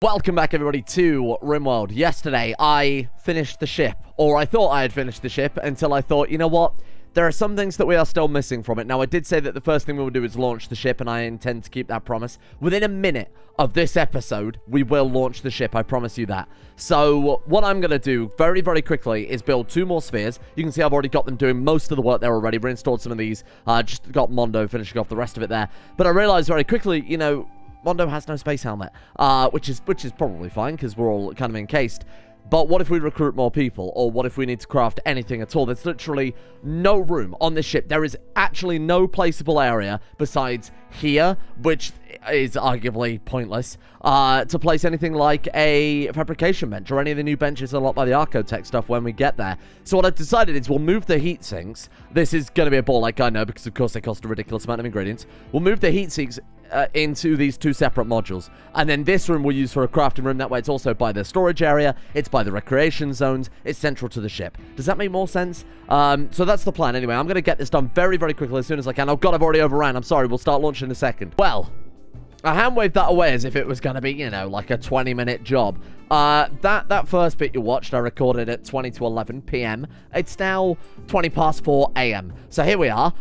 Welcome back, everybody, to Rimworld. Yesterday, I finished the ship, or I thought I had finished the ship, until I thought, you know what? There are some things that we are still missing from it. Now, I did say that the first thing we will do is launch the ship, and I intend to keep that promise. Within a minute of this episode, we will launch the ship, I promise you that. So, what I'm going to do very, very quickly is build 2 more spheres. You can see I've already got them doing most of the work there already. Reinstalled some of these, just got Mondo finishing off the rest of it there. But I realized very quickly, you know, Mondo has no space helmet, which is probably fine because we're all kind of encased. But what if we recruit more people, or what if we need to craft anything at all? There's literally no room on this ship. There is actually no placeable area besides here, which is arguably pointless, to place anything like a fabrication bench or any of the new benches unlocked by the Archotech stuff when we get there. So what I've decided is we'll move the heat sinks. This is going to be a ball like I know, because of course they cost a ridiculous amount of ingredients. We'll move the heat sinks into these 2 separate modules, and then this room we'll use for a crafting room. That way it's also by the storage area, it's by the recreation zones, it's central to the ship. Does that make more sense? So that's the plan anyway. I'm going to get this done very, very quickly as soon as I can. Oh god, I've already overran. I'm sorry, we'll start launching in a second. Well, I hand-waved that away as if it was going to be, you know, like a 20-minute job. That first bit you watched, I recorded at 20 to 11 p.m. It's now 20 past 4 a.m. So here we are.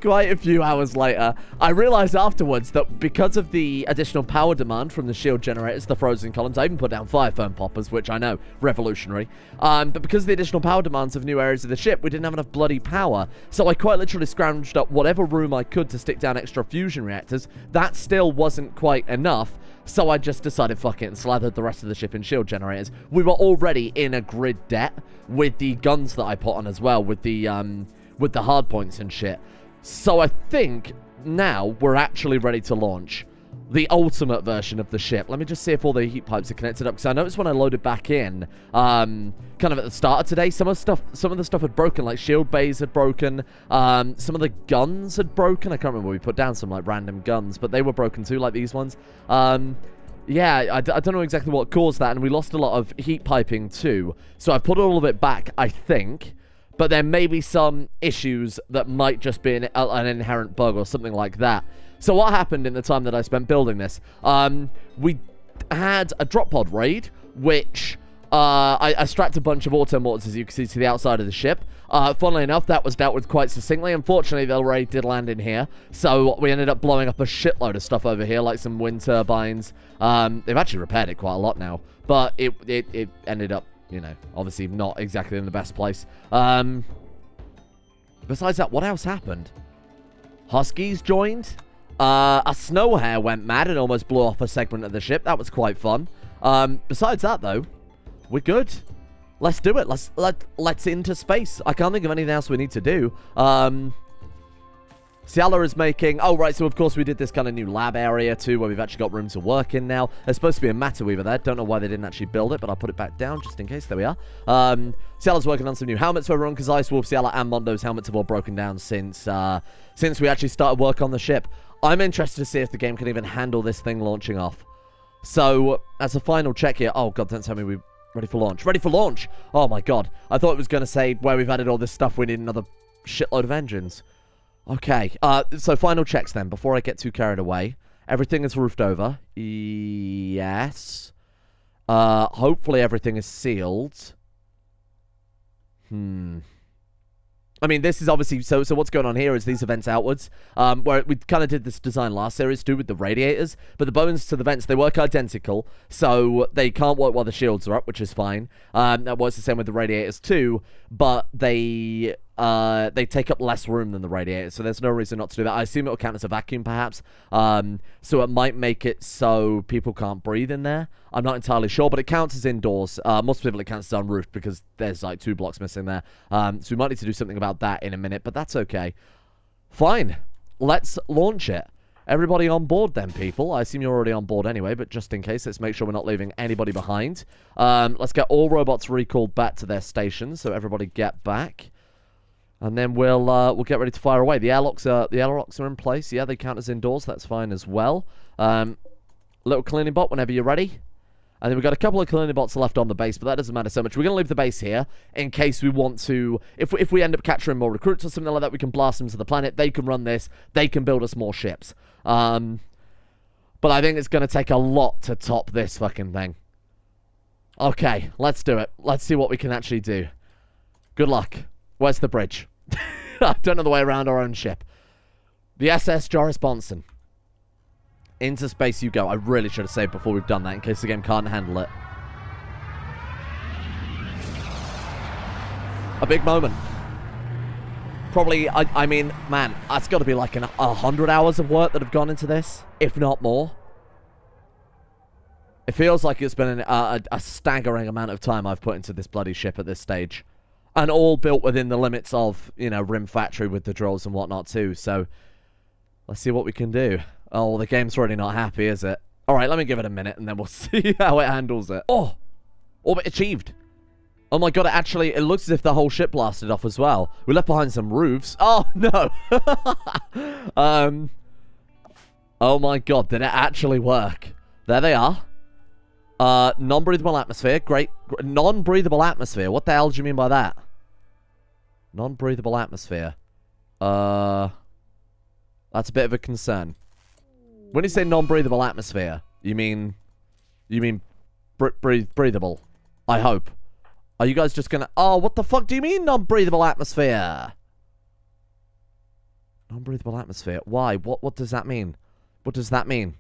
Quite a few hours later, I realized afterwards that because of the additional power demand from the shield generators, the frozen columns, I even put down fire foam poppers, which I know, revolutionary. But because of the additional power demands of new areas of the ship, we didn't have enough bloody power. So I quite literally scrounged up whatever room I could to stick down extra fusion reactors. That still wasn't quite enough. So I just decided, fuck it, and slathered the rest of the ship in shield generators. We were already in a grid debt with the guns that I put on as well, with the hard points and shit. So I think now we're actually ready to launch the ultimate version of the ship. Let me just see if all the heat pipes are connected up, because I noticed when I loaded back in, kind of at the start of today, some of the stuff had broken, like shield bays had broken, some of the guns had broken. I can't remember, we put down some like random guns, but they were broken too, like these ones. Yeah, I don't know exactly what caused that, and we lost a lot of heat piping too. So I put all of it back, I think. But there may be some issues that might just be an inherent bug or something like that. So what happened in the time that I spent building this? We had a drop pod raid, which I strapped a bunch of auto mortars, as you can see, to the outside of the ship. Funnily enough, that was dealt with quite succinctly. Unfortunately, the raid did land in here, so we ended up blowing up a shitload of stuff over here, like some wind turbines. They've actually repaired it quite a lot now, but it ended up, you know, obviously not exactly in the best place. Besides that, what else happened? Huskies joined. A snow hare went mad and almost blew off a segment of the ship. That was quite fun. Besides that, though, we're good. Let's do it. Let's into space. I can't think of anything else we need to do. Ciala is making... Oh, right, so of course we did this kind of new lab area too, where we've actually got room to work in now. There's supposed to be a matter weaver there. Don't know why they didn't actually build it, but I'll put it back down just in case. There we are. Ciala's working on some new helmets for everyone, because Icewolf, Ciala, and Mondo's helmets have all broken down since we actually started work on the ship. I'm interested to see if the game can even handle this thing launching off. So, as a final check here... Oh, God, don't tell me we're ready for launch. Ready for launch! Oh, my God. I thought it was going to say, where we've added all this stuff, we need another shitload of engines. Okay, so final checks then, before I get too carried away. Everything is roofed over. Yes. Hopefully everything is sealed. I mean, this is obviously... So what's going on here is these are vents outwards, where we kind of did this design last series too with the radiators, but the bones to the vents, they work identical, so they can't work while the shields are up, which is fine. That works the same with the radiators too, but they take up less room than the radiators, so there's no reason not to do that. I assume it'll count as a vacuum, perhaps, so it might make it so people can't breathe in there. I'm not entirely sure, but it counts as indoors. Most people it counts as unroofed, because there's like 2 blocks missing there. So we might need to do something about that in a minute, but that's okay. Fine. Let's launch it. Everybody on board then, people. I assume you're already on board anyway, but just in case, let's make sure we're not leaving anybody behind. Let's get all robots recalled back to their stations, so everybody get back. And then we'll get ready to fire away. The airlocks are in place. Yeah, they count as indoors. That's fine as well. Little cleaning bot whenever you're ready. And then we've got a couple of cleaning bots left on the base, but that doesn't matter so much. We're going to leave the base here in case we want to... If we end up capturing more recruits or something like that, we can blast them to the planet. They can run this. They can build us more ships. But I think it's going to take a lot to top this fucking thing. Okay, let's do it. Let's see what we can actually do. Good luck. Where's the bridge? I don't know the way around our own ship. The SS Bjornson. Into space you go. I really should have saved before we've done that in case the game can't handle it. A big moment. Probably, I mean, man, that's got to be like 100 hours of work that have gone into this, if not more. It feels like it's been a staggering amount of time I've put into this bloody ship at this stage. And all built within the limits of, you know, Rim Factory with the drills and whatnot too. So, let's see what we can do. Oh, the game's already not happy, is it? Alright, let me give it a minute and then we'll see how it handles it. Oh! Orbit achieved. Oh my god, it looks as if the whole ship blasted off as well. We left behind some roofs. Oh, no! Oh my god, did it actually work? There they are. Non-breathable atmosphere. Great. Non-breathable atmosphere. What the hell do you mean by that? Non-breathable atmosphere. That's a bit of a concern. When you say non-breathable atmosphere, you mean breathable. I hope. Are you guys just gonna... Oh, what the fuck do you mean non-breathable atmosphere? Non-breathable atmosphere. Why? What does that mean? What does that mean?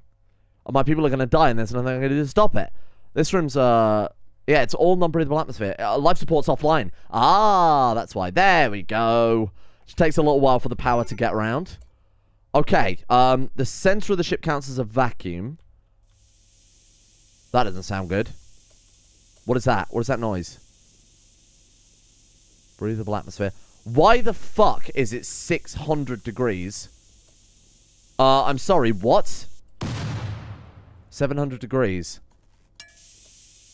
Oh, my people are gonna die and there's nothing I'm gonna do to stop it. This room's, yeah, it's all non-breathable atmosphere. Life support's offline. Ah, that's why. There we go. It takes a little while for the power to get around. Okay, the center of the ship counts as a vacuum. That doesn't sound good. What is that? What is that noise? Breathable atmosphere. Why the fuck is it 600 degrees? I'm sorry, what? 700 degrees.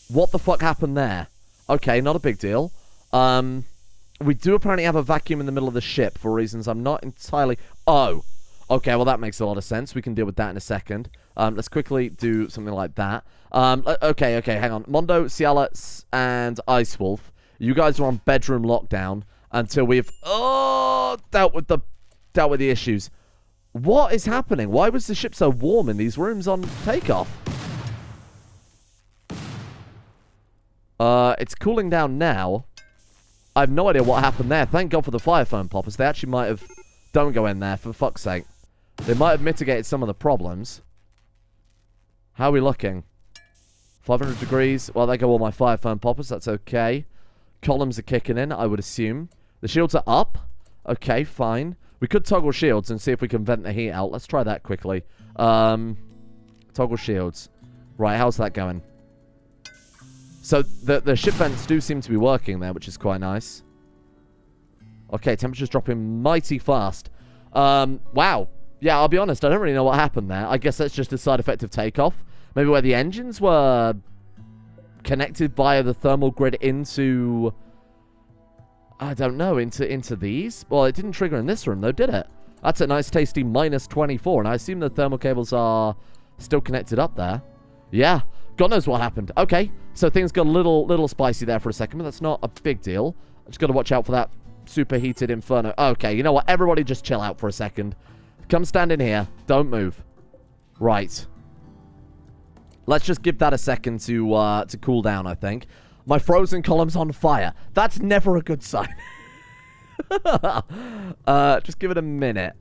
What the fuck happened there? Okay, not a big deal. We do apparently have a vacuum in the middle of the ship for reasons I'm not entirely... Oh. Okay, well that makes a lot of sense. We can deal with that in a second. Let's quickly do something like that. Okay, hang on. Mondo, Ciala, and Ice Wolf. You guys are on bedroom lockdown until we've dealt with the issues. What is happening? Why was the ship so warm in these rooms on takeoff? It's cooling down now. I have no idea what happened there. Thank God for the fire foam poppers. They actually might have... Don't go in there, for fuck's sake. They might have mitigated some of the problems. How are we looking? 500 degrees. Well, there go all my fire foam poppers. That's okay. Columns are kicking in, I would assume. The shields are up. Okay, fine. We could toggle shields and see if we can vent the heat out. Let's try that quickly. Toggle shields. Right, how's that going? So, the ship vents do seem to be working there, which is quite nice. Okay, temperature's dropping mighty fast. Wow. Yeah, I'll be honest, I don't really know what happened there. I guess that's just a side effect of takeoff. Maybe where the engines were connected via the thermal grid into... I don't know, into these? Well, it didn't trigger in this room, though, did it? That's a nice, tasty minus 24, and I assume the thermal cables are still connected up there. Yeah, God knows what happened. Okay, so things got a little spicy there for a second, but that's not a big deal. I just got to watch out for that superheated inferno. Okay, you know what? Everybody just chill out for a second. Come stand in here. Don't move. Right. Let's just give that a second to cool down, I think. My frozen column's on fire. That's never a good sign. Just give it a minute.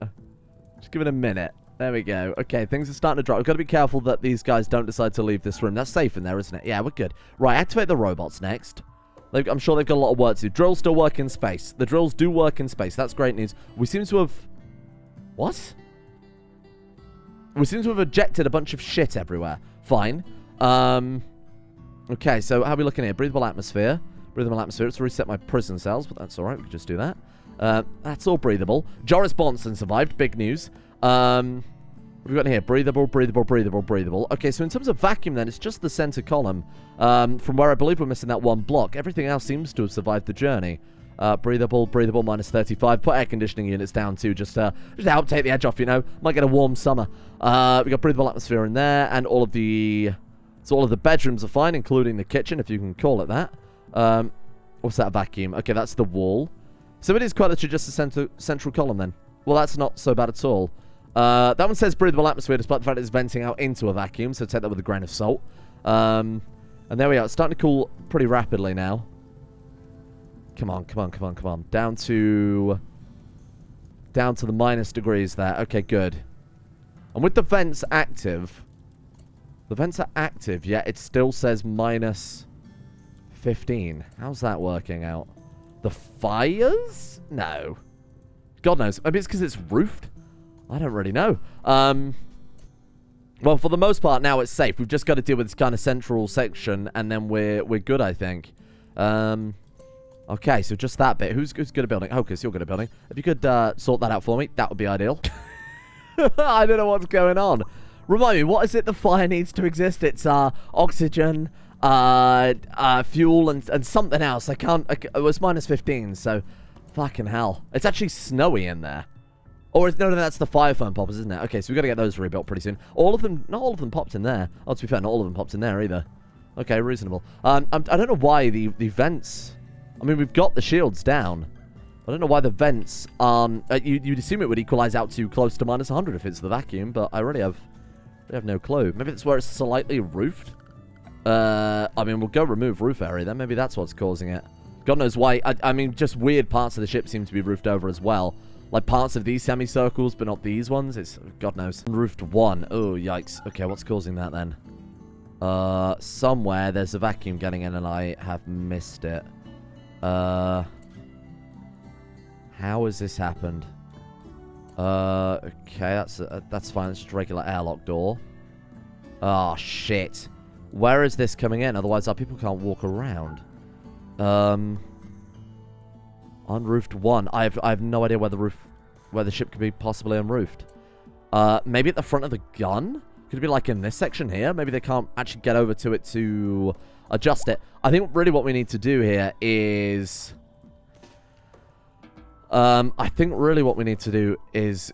Just give it a minute. There we go. Okay, things are starting to drop. We've got to be careful that these guys don't decide to leave this room. That's safe in there, isn't it? Yeah, we're good. Right, activate the robots next. I'm sure they've got a lot of work to do. Drills still work in space. The drills do work in space. That's great news. We seem to have... What? We seem to have ejected a bunch of shit everywhere. Fine. Okay, so how are we looking here? Breathable atmosphere. Breathable atmosphere. Let's reset my prison cells, but that's alright. We can just do that. That's all breathable. Joris Bjornson survived. Big news. What have we got in here? Breathable, breathable, breathable, breathable. Okay, so in terms of vacuum then, it's just the center column. From where I believe we're missing that one block. Everything else seems to have survived the journey. Breathable, breathable, minus 35. Put air conditioning units down too, just to help take the edge off, you know. Might get a warm summer. We got breathable atmosphere in there, and all of the bedrooms are fine, including the kitchen, if you can call it that. What's that vacuum? Okay, that's the wall. So it is quite literally just a central column then. Well, that's not so bad at all. That one says breathable atmosphere, despite the fact it's venting out into a vacuum, so take that with a grain of salt. And there we are. It's starting to cool pretty rapidly now. Come on, come on, come on, come on. Down to the minus degrees there. Okay, good. And with the vents active, the vents are active, yet it still says minus 15. How's that working out? The fires? No. God knows. Maybe it's because it's roofed? I don't really know. Well, for the most part, now it's safe. We've just got to deal with this kind of central section, and then we're good, I think. Okay, so just that bit. Who's good at building? Hocus, you're good at building. If you could sort that out for me, that would be ideal. I don't know what's going on. Remind me, what is it the fire needs to exist? It's oxygen, fuel, and something else. It was minus 15, so fucking hell. It's actually snowy in there. Or no, that's the fire foam poppers, isn't it? Okay, so we've got to get those rebuilt pretty soon. Not all of them popped in there. Oh, to be fair, not all of them popped in there either. Okay, reasonable. I don't know why the vents... I mean, we've got the shields down. I don't know why the vents aren't... You'd assume it would equalize out to close to minus 100 if it's the vacuum, but I really have no clue. Maybe it's where it's slightly roofed. I mean, we'll go remove roof area then. Maybe that's what's causing it. God knows why. I mean, just weird parts of the ship seem to be roofed over as well. Like parts of these semicircles, but not these ones. It's... God knows. Roofed 1. Oh, yikes. Okay, what's causing that then? Somewhere there's a vacuum getting in and I have missed it. How has this happened? Okay, that's fine. It's just a regular airlock door. Oh, shit. Where is this coming in? Otherwise, our people can't walk around. Unroofed 1. I have no idea where the ship could be possibly unroofed. Maybe at the front of the gun? Could it be like in this section here? Maybe they can't actually get over to it to adjust it. I think really what we need to do here is... I think really what we need to do is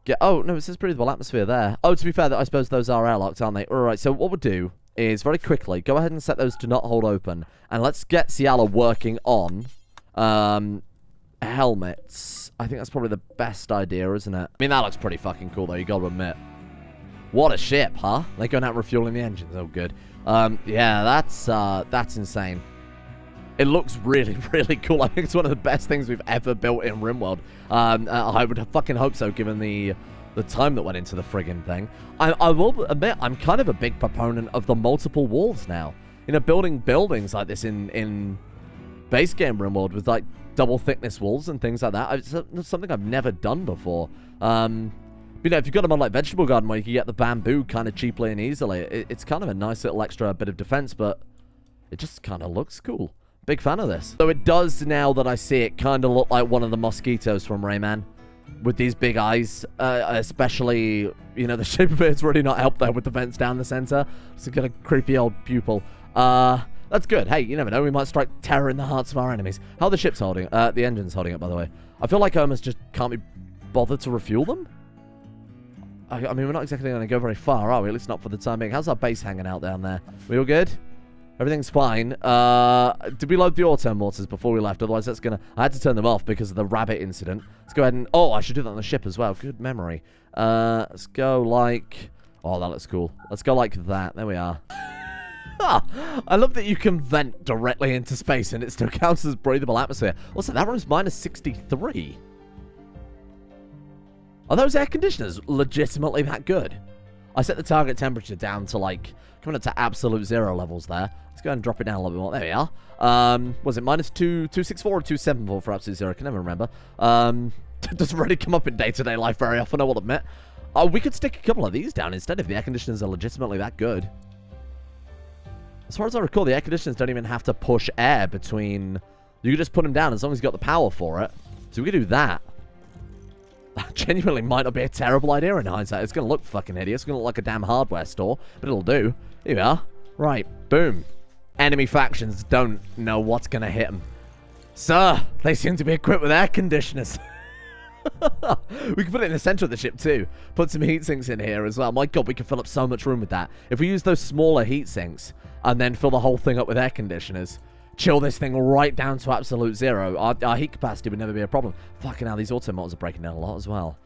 get... Oh, no, it says breathable atmosphere there. Oh, to be fair, I suppose those are airlocks, aren't they? Alright, so what we'll do is very quickly go ahead and set those to not hold open. And let's get Ciala working on helmets. I think that's probably the best idea, isn't it? I mean, that looks pretty fucking cool, though, you gotta admit. What a ship, huh? They're going out refueling the engines. Oh, good. Yeah, that's insane. It looks really, really cool. I think it's one of the best things we've ever built in Rimworld. I would fucking hope so, given the time that went into the friggin' thing. I will admit, I'm kind of a big proponent of the multiple walls now. You know, building buildings like this in base game Rimworld with, like, double thickness walls and things like that. It's something I've never done before. You know, if you've got a mod like Vegetable Garden where you can get the bamboo kind of cheaply and easily, it's kind of a nice little extra bit of defense, but it just kind of looks cool. Big fan of this. So it does, now that I see it, kind of look like one of the mosquitoes from Rayman. With these big eyes, especially, you know, the shape of it's really not helped there with the vents down the center. It's a kind of creepy old pupil. That's good. Hey, you never know. We might strike terror in the hearts of our enemies. How are the ships holding? The engine's holding up, by the way. I feel like I almost just can't be bothered to refuel them. I mean, we're not exactly going to go very far, are we? At least not for the time being. How's our base hanging out down there? We all good? Everything's fine. Did we load the auto mortars before we left? Otherwise, that's going to... I had to turn them off because of the rabbit incident. Let's go ahead and... Oh, I should do that on the ship as well. Good memory. Let's go like... Oh, that looks cool. Let's go like that. There we are. I love that you can vent directly into space and it still counts as breathable atmosphere. Also, that room's minus 63. Are those air conditioners legitimately that good? I set the target temperature down to, like, coming up to absolute 0 levels there. Let's go ahead and drop it down a little bit more. There we are. Was it minus 264 or 274 for absolute 0? I can never remember. It doesn't really come up in day-to-day life very often, I will admit. We could stick a couple of these down instead if the air conditioners are legitimately that good. As far as I recall, the air conditioners don't even have to push air between... You can just put them down as long as you've got the power for it. So we could do that. That genuinely might not be a terrible idea in hindsight. It's going to look fucking hideous. It's going to look like a damn hardware store, but it'll do. Here we are. Right. Boom. Enemy factions don't know what's going to hit them. Sir, they seem to be equipped with air conditioners. We can put it in the center of the ship too. Put some heat sinks in here as well. My god, we can fill up so much room with that. If we use those smaller heat sinks and then fill the whole thing up with air conditioners, chill this thing right down to absolute 0, our heat capacity would never be a problem. Fucking hell, these auto motors are breaking down a lot as well.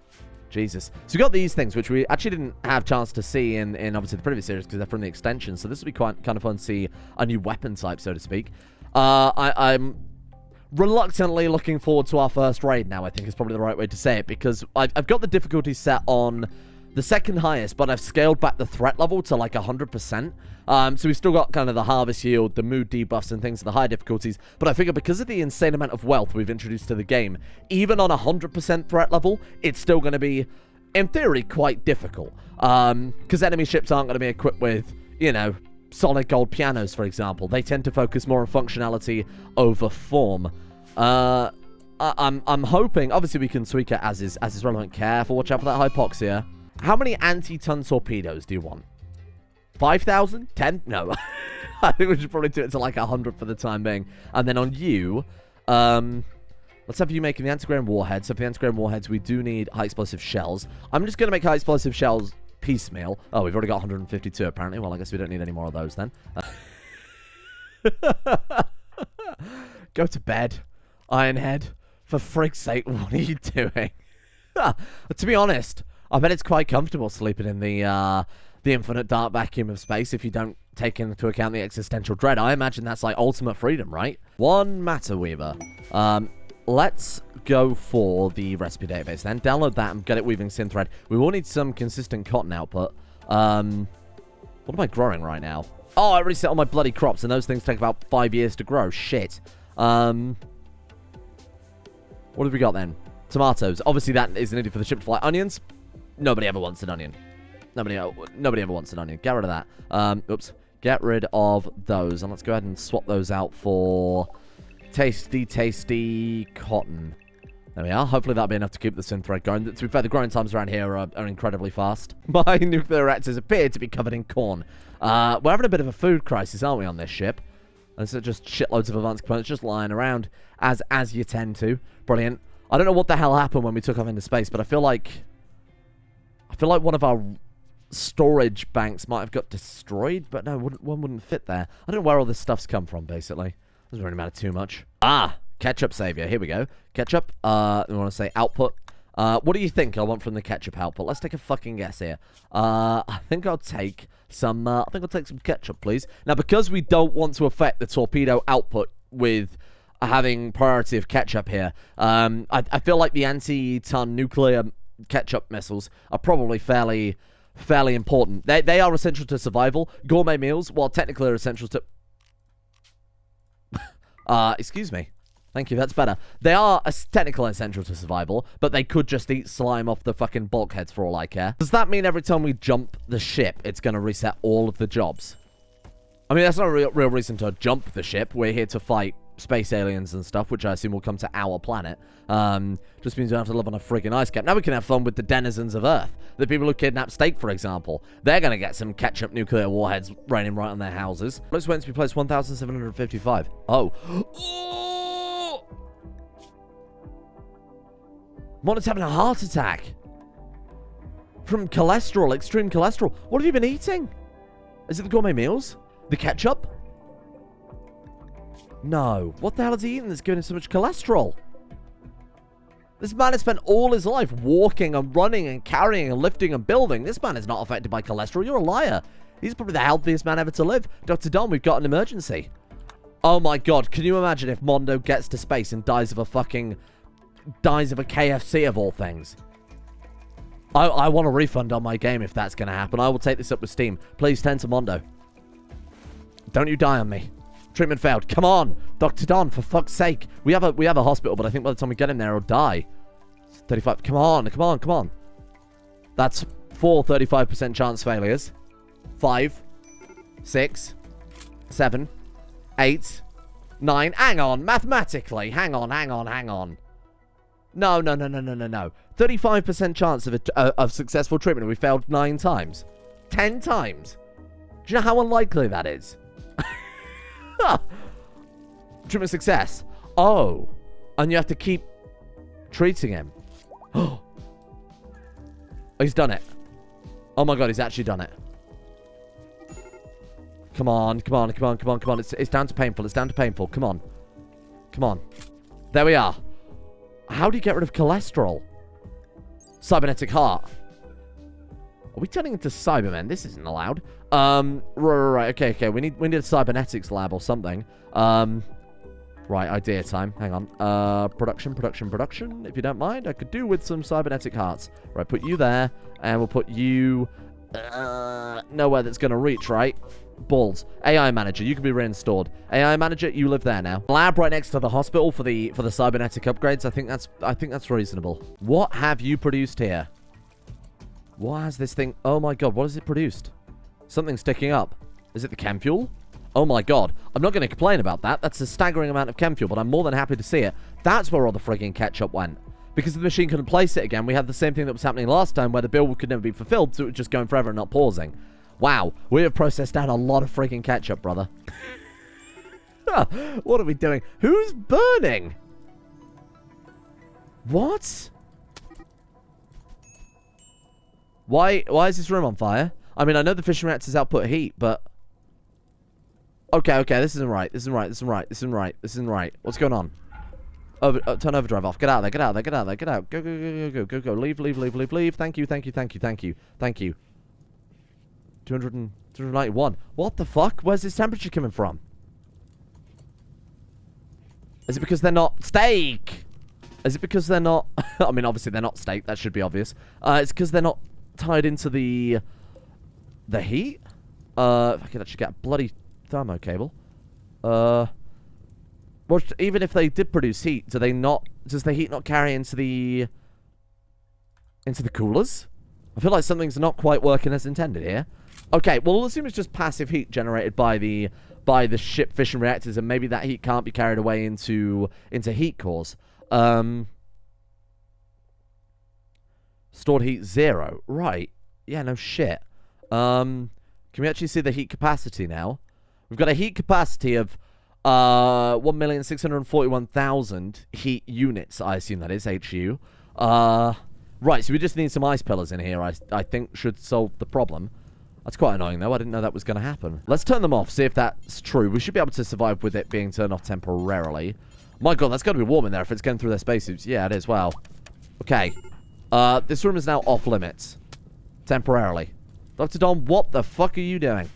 Jesus. So we got these things, which we actually didn't have a chance to see in obviously the previous series because they're from the extension. So this will be quite kind of fun to see a new weapon type, so to speak. I'm reluctantly looking forward to our first raid now, I think is probably the right way to say it, because I've got the difficulty set on the second highest, but I've scaled back the threat level to like 100%. So we've still got kind of the harvest yield, the mood debuffs and things at the high difficulties, but I figure because of the insane amount of wealth we've introduced to the game, even on 100% threat level, it's still going to be, in theory, quite difficult. Because enemy ships aren't going to be equipped with, you know, solid gold pianos, for example. They tend to focus more on functionality over form. I'm hoping, obviously we can tweak it as is relevant. Careful, watch out for that hypoxia. How many anti-ton torpedoes do you want? 5,000? 10? No. I think we should probably do it to like 100 for the time being. And then on you, let's have you making the anti-grain warheads. So for the anti-grain warheads, we do need high explosive shells. I'm just going to make high explosive shells piecemeal. Oh, we've already got 152 apparently. Well, I guess we don't need any more of those then. Go to bed, Ironhead. For frig's sake, what are you doing? To be honest, I bet it's quite comfortable sleeping in the infinite dark vacuum of space if you don't take into account the existential dread. I imagine that's like ultimate freedom, right? One matter, Weaver. Let's go for the recipe database then. Download that and get it weaving synth thread. We will need some consistent cotton output. What am I growing right now? Oh, I reset all my bloody crops, and those things take about 5 years to grow. Shit. What have we got then? Tomatoes. Obviously, that is needed for the ship to fly. Onions. Nobody ever wants an onion. Nobody ever wants an onion. Get rid of that. Oops. Get rid of those. And let's go ahead and swap those out for tasty cotton. There we are. Hopefully that'll be enough to keep the synth thread going. To be fair, the growing times around here are incredibly fast. My nuclear reactors appear to be covered in corn. We're having a bit of a food crisis, aren't we, on this ship? And so just shitloads of advanced components just lying around, as you tend to. Brilliant. I don't know what the hell happened when we took off into space, but I feel like one of our storage banks might have got destroyed, but no, one wouldn't fit there. I don't know where all this stuff's come from, basically. Doesn't really matter too much. Ketchup savior. Here we go. Ketchup. We want to say output. What do you think I want from the ketchup output? Let's take a fucking guess here. I think I'll take some ketchup, please. Now, because we don't want to affect the torpedo output with having priority of ketchup here, I feel like the anti-ton nuclear ketchup missiles are probably fairly important. They are essential to survival. Gourmet meals, while technically are essential to... excuse me. Thank you, that's better. They are technically essential to survival, but they could just eat slime off the fucking bulkheads for all I care. Does that mean every time we jump the ship, it's going to reset all of the jobs? I mean, that's not a real reason to jump the ship. We're here to fight space aliens and stuff, which I assume will come to our planet. Just means we don't have to live on a friggin' ice cap. Now we can have fun with the denizens of Earth. The people who kidnap Steak, for example. They're going to get some ketchup nuclear warheads raining right on their houses. Let's wait to be placed 1,755. Oh. Mondo's having a heart attack. From cholesterol, extreme cholesterol. What have you been eating? Is it the gourmet meals? The ketchup? No. What the hell is he eating that's giving him so much cholesterol? This man has spent all his life walking and running and carrying and lifting and building. This man is not affected by cholesterol. You're a liar. He's probably the healthiest man ever to live. Dr. Don, we've got an emergency. Oh my god. Can you imagine if Mondo gets to space and dies of a KFC of all things? I want a refund on my game if that's going to happen. I will take this up with Steam. Please tend to Mondo. Don't you die on me. Treatment failed. Come on, Dr. Don, for fuck's sake. We have a hospital, but I think by the time we get him there, he'll die. 35. Come on. That's 4 35% chance failures. 5, 6, 7, 8, 9. Hang on, mathematically. Hang on. No. 35% chance of successful treatment, and we failed 9 times. 10 times. Do you know how unlikely that is? Treatment success. Oh. And you have to keep treating him. Oh, he's done it. Oh my god, he's actually done it. Come on. It's down to painful. Come on. There we are. How do you get rid of cholesterol? Cybernetic heart. Are we turning into Cybermen? This isn't allowed. Right. Okay. We need a cybernetics lab or something. Right, idea time. Hang on. Production. If you don't mind, I could do with some cybernetic hearts. Right, put you there, and we'll put you nowhere that's gonna reach, right? Balls. AI manager, you can be reinstalled. AI manager, you live there now. Lab right next to the hospital for the cybernetic upgrades. I think that's reasonable. What have you produced here? What has this thing? Oh my god, what has it produced? Something sticking up. Is it the chem fuel? Oh my god. I'm not going to complain about that. That's a staggering amount of chem fuel, but I'm more than happy to see it. That's where all the frigging ketchup went. Because the machine couldn't place it again, we had the same thing that was happening last time where the build could never be fulfilled, so it was just going forever and not pausing. Wow. We have processed out a lot of frigging ketchup, brother. What are we doing? Who's burning? What? Why is this room on fire? I mean, I know the fission reactors output heat, but... Okay, this isn't right. This isn't right. What's going on? Turn overdrive off. Get out of there. Get out. Go. Leave. Thank you. 291. What the fuck? Where's this temperature coming from? Is it because they're not steak? Is it because they're not... I mean, obviously they're not steak. That should be obvious. It's because they're not tied into the heat? If I could actually get a bloody thermo cable. Well, even if they did produce heat, does the heat not carry into the coolers? I feel like something's not quite working as intended here. Okay, well, we'll assume it's just passive heat generated by the ship fission reactors, and maybe that heat can't be carried away into heat cores. Stored heat 0. Right. Yeah, no shit. Can we actually see the heat capacity now? We've got a heat capacity of 1,641,000 heat units, I assume that is, HU. Right, so we just need some ice pillars in here, I think should solve the problem. That's quite annoying, though. I didn't know that was going to happen. Let's turn them off, see if that's true. We should be able to survive with it being turned off temporarily. My god, that's got to be warm in there if it's going through their spacesuits. Yeah, it is. Wow. Okay. This room is now off limits. Temporarily. Dr. Don, what the fuck are you doing?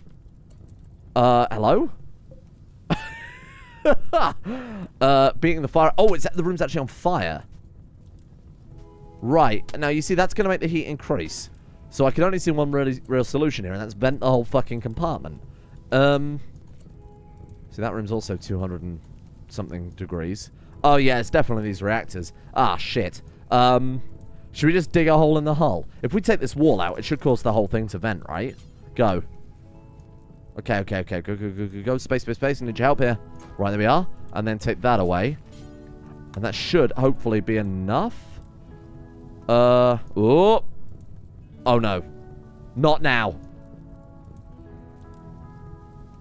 Hello? Beating the fire. Oh, the room's actually on fire. Right. Now, you see, that's going to make the heat increase. So I can only see one real solution here, and that's vent the whole fucking compartment. See, that room's also 200 and something degrees. Oh, yeah, it's definitely these reactors. Ah, shit. Should we just dig a hole in the hull? If we take this wall out, it should cause the whole thing to vent, right? Go. Okay. Go. Space. I need your help here. Right, there we are. And then take that away. And that should hopefully be enough. Oh. Oh, no. Not now.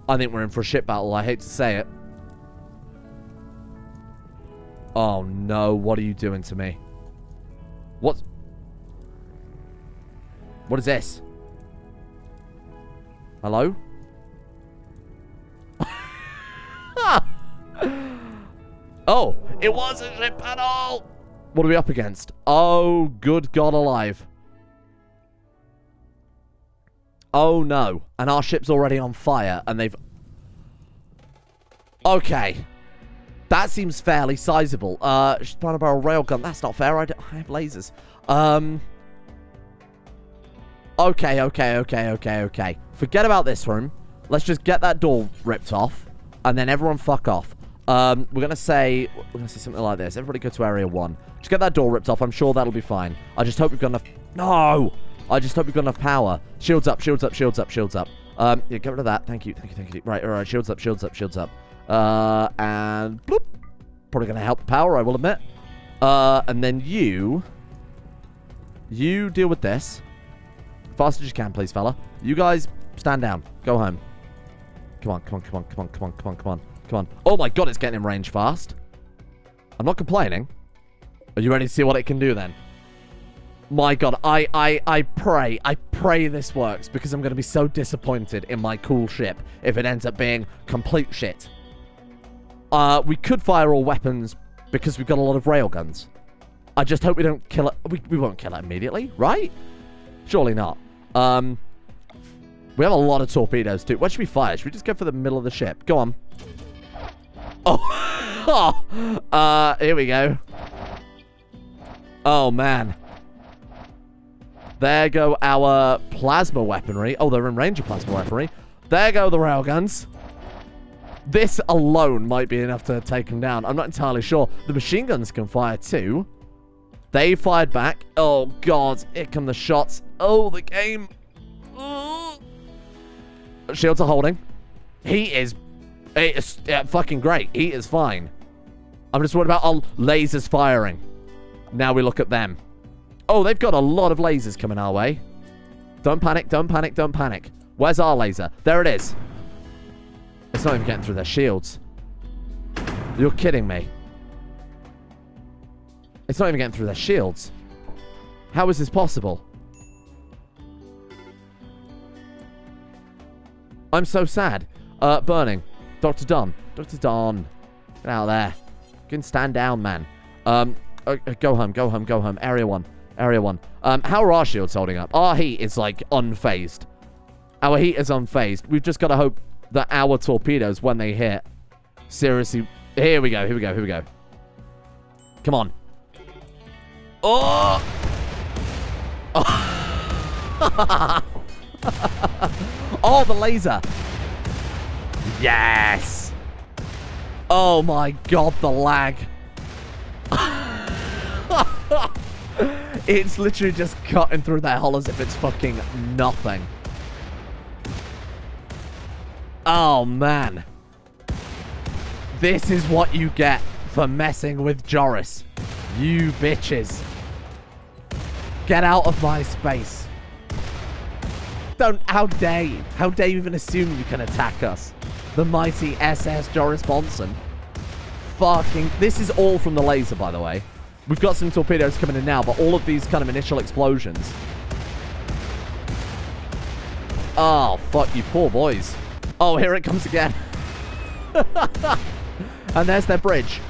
I think we're in for a shit battle. I hate to say it. Oh, no. What are you doing to me? What is this? Hello? Oh, it was a ship battle! What are we up against? Oh, good God alive. Oh, no. And our ship's already on fire, and they've... Okay. That seems fairly sizable. Spinal barrel railgun. That's not fair. I have lasers. Okay. Forget about this room. Let's just get that door ripped off, and then everyone fuck off. We're gonna say something like this. Everybody go to area 1. Just get that door ripped off. I'm sure that'll be fine. I just hope we've got enough... No! I just hope we've got enough power. Shields up. Yeah, get rid of that. Thank you. Right, alright. Shields up. And bloop. Probably gonna help the power, I will admit. And then you deal with this. Fast as you can, please, fella. You guys, stand down. Go home. Come on. Oh my god, it's getting in range fast. I'm not complaining. Are you ready to see what it can do then? My god, I pray this works, because I'm going to be so disappointed in my cool ship if it ends up being complete shit. We could fire all weapons because we've got a lot of railguns. I just hope we don't kill it. We won't kill it immediately, right? Surely not. We have a lot of torpedoes, too. Where should we fire? Should we just go for the middle of the ship? Go on. Oh. Here we go. Oh, man. There go our plasma weaponry. Oh, they're in range of plasma weaponry. There go the railguns. This alone might be enough to take them down. I'm not entirely sure. The machine guns can fire, too. They fired back. Oh, God. Here come the shots. Oh, the game. Ooh. Shields are holding. He is fucking great. He is fine. I'm just worried about our lasers firing. Now we look at them. Oh, they've got a lot of lasers coming our way. Don't panic, don't panic, don't panic. Where's our laser? There it is. It's not even getting through their shields. You're kidding me. It's not even getting through their shields. How is this possible? I'm so sad. Burning. Dr. Don. Dr. Don. Get out of there. You can stand down, man. Go home, go home, go home. Area 1. Area 1. How are our shields holding up? Our heat is, like, unfazed. Our heat is unfazed. We've just got to hope that our torpedoes, when they hit, seriously... Here we go, here we go, here we go. Come on. Oh! Oh, the laser. Yes. Oh, my God, the lag. It's literally just cutting through that hull as if it's fucking nothing. Oh, man. This is what you get for messing with Joris. You bitches. Get out of my space. Don't, how dare you? How dare you even assume you can attack us? The mighty SS Joris Bjornson. Fucking, this is all from the laser, by the way. We've got some torpedoes coming in now, but all of these kind of initial explosions. Oh, fuck you poor boys. Oh, here it comes again. And there's their bridge.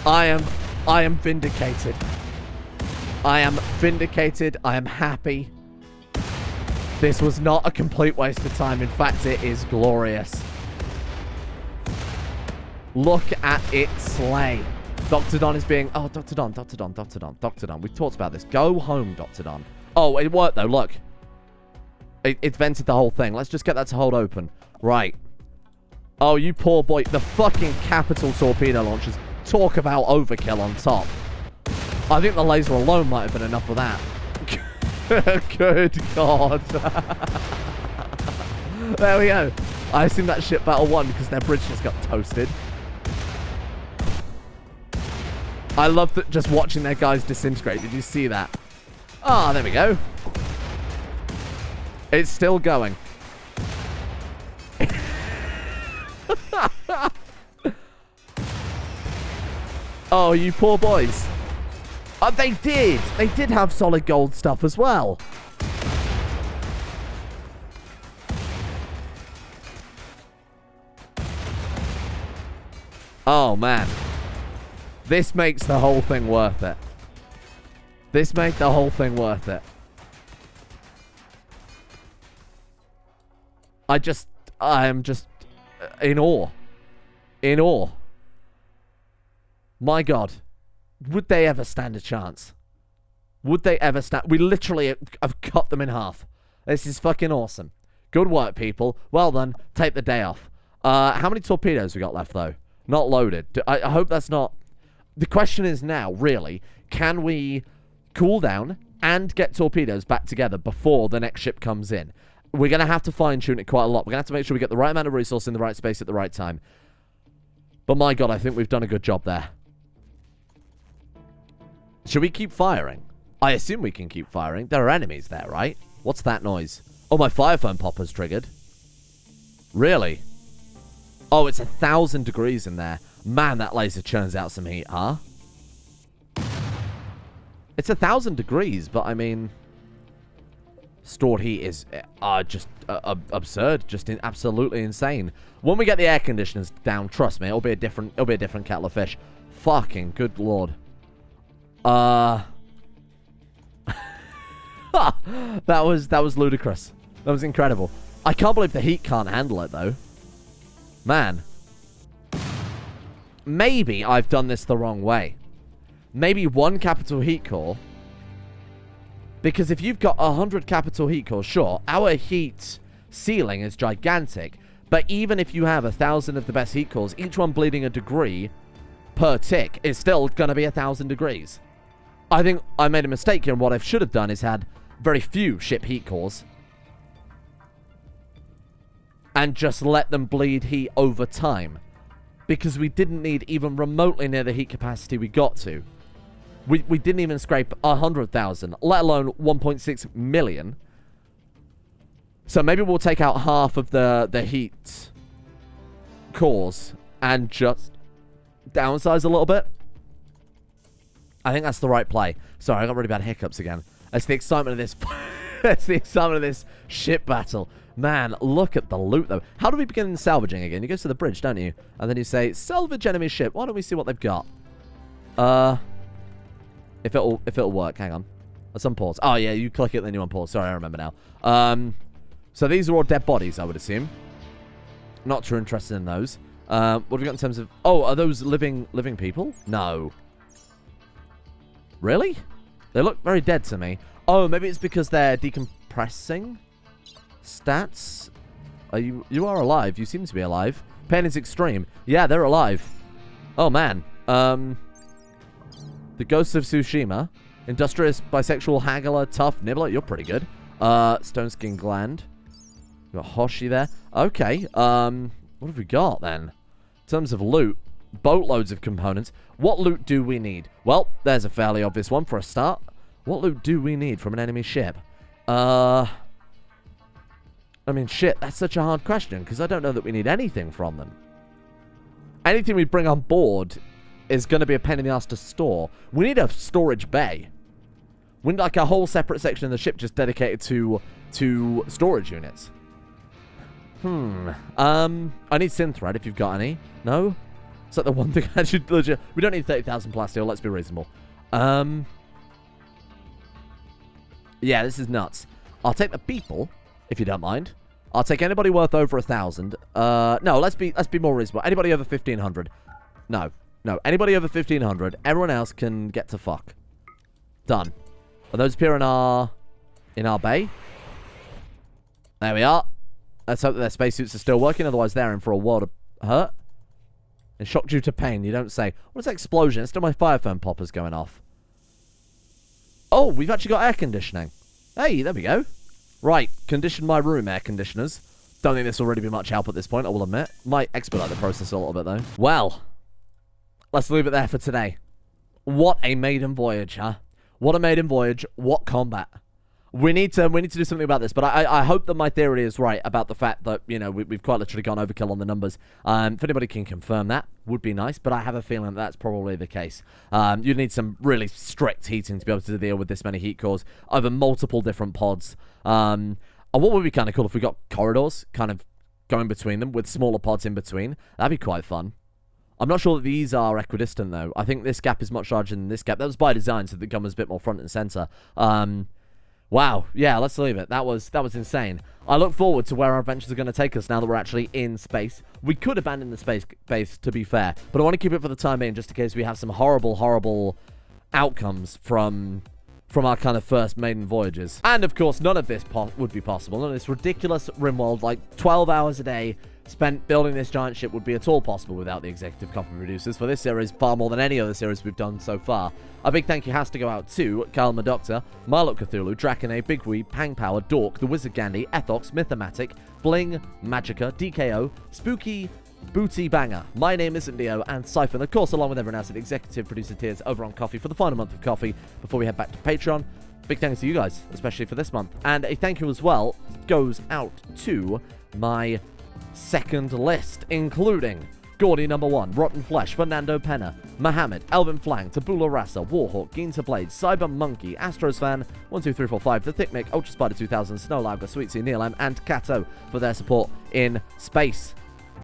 I am vindicated. I am vindicated. I am happy. This was not a complete waste of time. In fact, it is glorious. Look at it slay. Dr. Don is being... Oh, Dr. Don, Dr. Don, Dr. Don, Dr. Don. We've talked about this. Go home, Dr. Don. Oh, it worked, though. Look. It vented the whole thing. Let's just get that to hold open. Right. Oh, you poor boy. The fucking capital torpedo launchers. Talk about overkill on top. I think the laser alone might have been enough for that. Good God. There we go. I assume that ship battle won because their bridge just got toasted. I love that just watching their guys disintegrate. Did you see that? Ah, there we go. It's still going. Oh, you poor boys. Oh, they did. They did have solid gold stuff as well. Oh, man. This makes the whole thing worth it. This made the whole thing worth it. I am just in awe. In awe. My God. Would they ever stand a chance? Would they ever stand? We literally have cut them in half. This is fucking awesome. Good work, people. Well done. Take the day off. How many torpedoes we got left, though? Not loaded. I hope that's not... The question is now, really, can we cool down and get torpedoes back together before the next ship comes in? We're going to have to fine-tune it quite a lot. We're going to have to make sure we get the right amount of resource in the right space at the right time. But my God, I think we've done a good job there. Should we keep firing? I assume we can keep firing. There are enemies there, right? What's that noise? Oh, my fire foam popper's triggered. Really? Oh, it's 1,000 degrees in there. Man, that laser churns out some heat, huh? It's 1,000 degrees, but I mean... Stored heat is just absurd. Just absolutely insane. When we get the air conditioners down, trust me, it'll be a different kettle of fish. Fucking good lord. That was ludicrous. That was incredible. I can't believe the heat can't handle it, though. Man. Maybe I've done this the wrong way. Maybe 1 capital heat core. Because if you've got 100 capital heat cores, sure, our heat ceiling is gigantic. But even if you have 1,000 of the best heat cores, each one bleeding a degree per tick is still going to be 1,000 degrees. I think I made a mistake here, and what I should have done is had very few ship heat cores. And just let them bleed heat over time. Because we didn't need even remotely near the heat capacity we got to. We didn't even scrape 100,000, let alone 1.6 million. So maybe we'll take out half of the heat cores and just downsize a little bit. I think that's the right play. Sorry, I got really bad hiccups again. That's the excitement of this. That's the excitement of this ship battle. Man, look at the loot, though. How do we begin salvaging again? You go to the bridge, don't you? And then you say, salvage enemy ship. Why don't we see what they've got? If it'll work. Hang on. Let's unpause. Oh, yeah, you click it, then you unpause. Sorry, I remember now. So these are all dead bodies, I would assume. Not too interested in those. What have we got in terms of... Oh, are those living people? No. Really? They look very dead to me. Oh, maybe it's because they're decompressing? Stats? You are alive. You seem to be alive. Pain is extreme. Yeah, they're alive. Oh, man. The Ghost of Tsushima. Industrious, bisexual, haggler, tough, nibbler. You're pretty good. Stone skin gland. You got Hoshi there. Okay. What have we got, then? In terms of loot, boatloads of components. What loot do we need? Well, there's a fairly obvious one for a start. What loot do we need from an enemy ship? I mean, shit, that's such a hard question, because I don't know that we need anything from them. Anything we bring on board is going to be a pain in the ass to store. We need a storage bay. We need, like, a whole separate section of the ship just dedicated to storage units. I need synth thread, if you've got any. No? Is that the one thing I should legit... We don't need 30,000 plasteel, let's be reasonable. Yeah, this is nuts. I'll take the people... if you don't mind. I'll take anybody worth over 1,000. No, let's be more reasonable. Anybody over 1,500. No. Anybody over 1,500. Everyone else can get to fuck. Done. Will those appear in our bay? There we are. Let's hope that their spacesuits are still working. Otherwise, they're in for a world of hurt. And shock due to pain. You don't say. What's that explosion? It's still my fire foam poppers going off. Oh, we've actually got air conditioning. Hey, there we go. Right, condition my room, air conditioners. Don't think this will really be much help at this point, I will admit. Might expedite the process a little bit, though. Well, let's leave it there for today. What a maiden voyage, huh? What a maiden voyage. What combat. We need to do something about this, but I hope that my theory is right about the fact that, you know, we've quite literally gone overkill on the numbers. If anybody can confirm that, would be nice, but I have a feeling that that's probably the case. You need some really strict heating to be able to deal with this many heat cores over multiple different pods. And what would be kind of cool if we got corridors kind of going between them with smaller pods in between? That'd be quite fun. I'm not sure that these are equidistant, though. I think this gap is much larger than this gap. That was by design, so the gun was a bit more front and center. Wow. Yeah, let's leave it. That was insane. I look forward to where our adventures are going to take us now that we're actually in space. We could abandon the space base, to be fair, but I want to keep it for the time being just in case we have some horrible, horrible outcomes from our kind of first maiden voyages. And, of course, none of this would be possible. None of this ridiculous Rimworld, like 12 hours a day spent building this giant ship would be at all possible without the executive copy producers for this series, far more than any other series we've done so far. A big thank you has to go out to Kalma Doctor, Marlock Cthulhu, Drakene, Bigweed, Pang Power, Dork, The Wizard Gandhi, Ethox, Mythomatic, Bling, Magica, DKO, Spooky, Booty Banger. My name is Neo, and Siphon, of course, along with everyone else at executive producer tiers over on Coffee for the final month of Coffee before we head back to Patreon. Big thanks to you guys, especially for this month. And a thank you as well goes out to my second list, including Gordy number 1, Rotten Flesh, Fernando Penna, Mohammed, Elvin Flang, Tabula Rasa, Warhawk, Ginta Blade, Cyber Monkey, Astros Fan, 12345, The Thick Mick, Ultra Spider 2000, Snow Lager, Sweet Sea, Neil M, and Kato for their support in space.